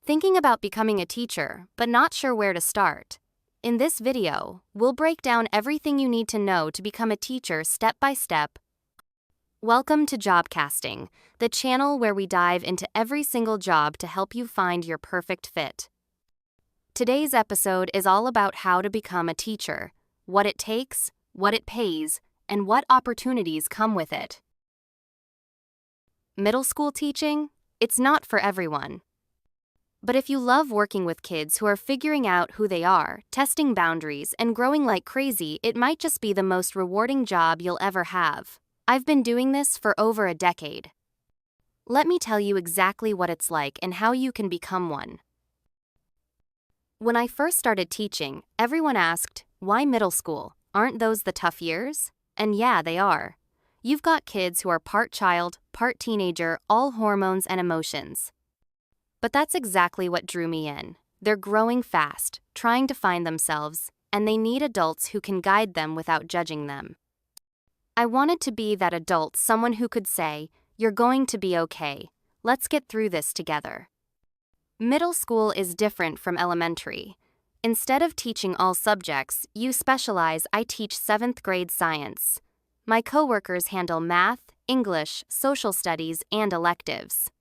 Thinking about becoming a teacher, but not sure where to start? In this video, we'll break down everything you need to know to become a teacher step by step. Welcome to Jobcasting, the channel where we dive into every single job to help you find your perfect fit. Today's episode is all about how to become a teacher, what it takes, what it pays, and what opportunities come with it. Middle school teaching? It's not for everyone. But if you love working with kids who are figuring out who they are, testing boundaries, and growing like crazy, it might just be the most rewarding job you'll ever have. I've been doing this for over a decade. Let me tell you exactly what it's like and how you can become one. When I first started teaching, everyone asked, "Why middle school? Aren't those the tough years?" And yeah, they are. You've got kids who are part child, part teenager, all hormones and emotions. But that's exactly what drew me in. They're growing fast, trying to find themselves, and they need adults who can guide them without judging them. I wanted to be that adult, someone who could say, "You're going to be okay. Let's get through this together." Middle school is different from elementary. Instead of teaching all subjects you specialize, I teach 7th grade science. My coworkers handle math, English, social studies, and electives.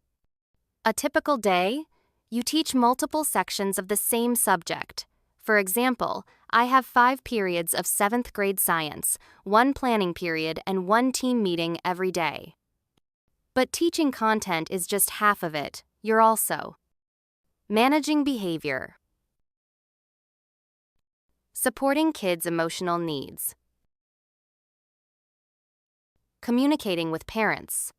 A typical day? You teach multiple sections of the same subject. For example, I have 5 periods of 7th grade science, 1 planning period, and 1 team meeting every day. But teaching content is just half of it. You're also managing behavior, supporting kids' emotional needs, communicating with parents,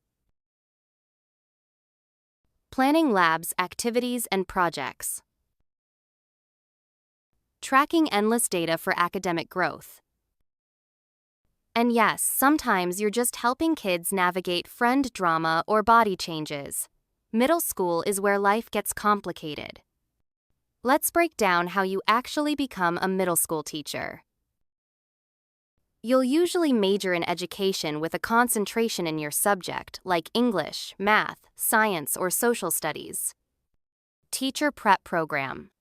planning labs, activities, and projects, tracking endless data for academic growth. And yes, sometimes you're just helping kids navigate friend drama or body changes. Middle school is where life gets complicated. Let's break down how you actually become a middle school teacher. You'll usually major in education with a concentration in your subject, like English, math, science, or social studies. Teacher Prep Program.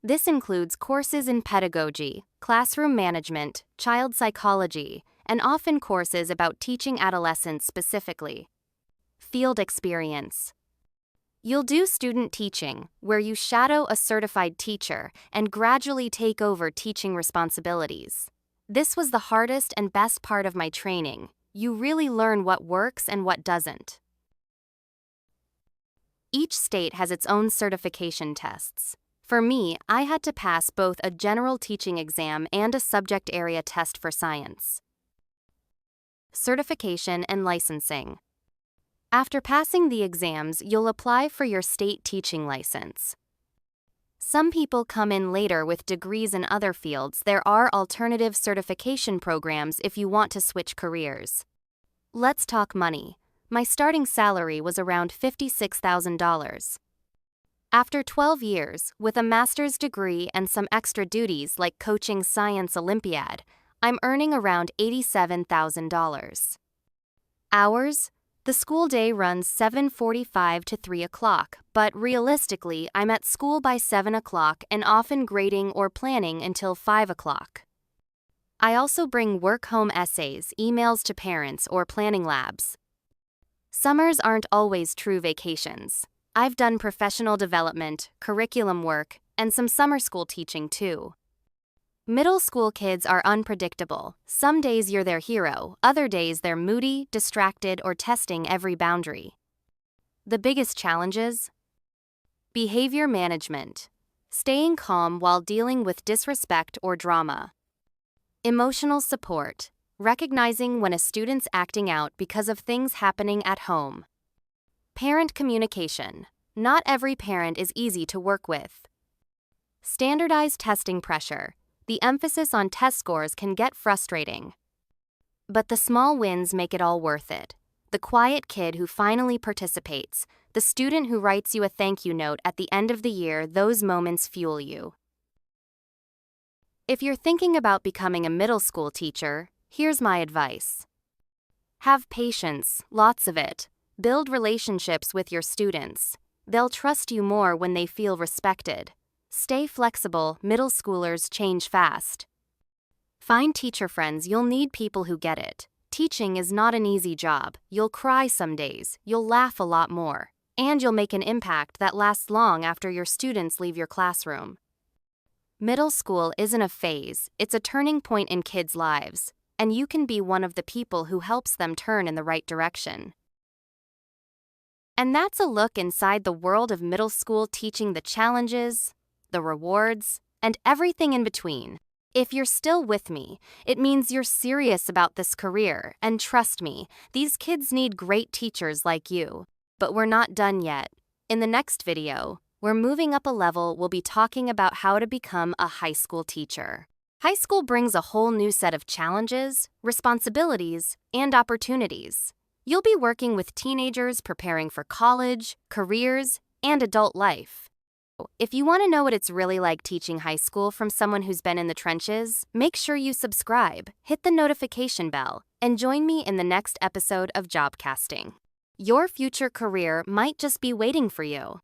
This includes courses in pedagogy, classroom management, child psychology, and often courses about teaching adolescents specifically. Field experience. You'll do student teaching, where you shadow a certified teacher and gradually take over teaching responsibilities. This was the hardest and best part of my training. You really learn what works and what doesn't. Each state has its own certification tests. For me, I had to pass both a general teaching exam and a subject area test for science. Certification and licensing. After passing the exams, you'll apply for your state teaching license. Some people come in later with degrees in other fields. There are alternative certification programs if you want to switch careers. Let's talk money. My starting salary was around $56,000. After 12 years, with a master's degree and some extra duties like coaching Science Olympiad, I'm earning around $87,000. Hours? The school day runs 7:45 to 3 o'clock, but realistically, I'm at school by 7 o'clock and often grading or planning until 5 o'clock. I also bring work-home essays, emails to parents, or planning labs. Summers aren't always true vacations. I've done professional development, curriculum work, and some summer school teaching too. Middle school kids are unpredictable. Some days you're their hero, other days they're moody, distracted, or testing every boundary. The biggest challenges? Behavior management. Staying calm while dealing with disrespect or drama. Emotional support. Recognizing when a student's acting out because of things happening at home. Parent communication. Not every parent is easy to work with. Standardized testing pressure. The emphasis on test scores can get frustrating. But the small wins make it all worth it. The quiet kid who finally participates, the student who writes you a thank you note at the end of the year, those moments fuel you. If you're thinking about becoming a middle school teacher, here's my advice. Have patience, lots of it. Build relationships with your students. They'll trust you more when they feel respected. Stay flexible, middle schoolers change fast. Find teacher friends. You'll need people who get it. Teaching is not an easy job. You'll cry some days, you'll laugh a lot more, and you'll make an impact that lasts long after your students leave your classroom. Middle school isn't a phase, it's a turning point in kids' lives, and you can be one of the people who helps them turn in the right direction. And that's a look inside the world of middle school teaching, the challenges, the rewards, and everything in between. If you're still with me, it means you're serious about this career, and trust me, these kids need great teachers like you. But we're not done yet. In the next video, we're moving up a level. We'll be talking about how to become a high school teacher. High school brings a whole new set of challenges, responsibilities, and opportunities. You'll be working with teenagers preparing for college, careers, and adult life. If you want to know what it's really like teaching high school from someone who's been in the trenches, make sure you subscribe, hit the notification bell, and join me in the next episode of Jobcasting. Your future career might just be waiting for you.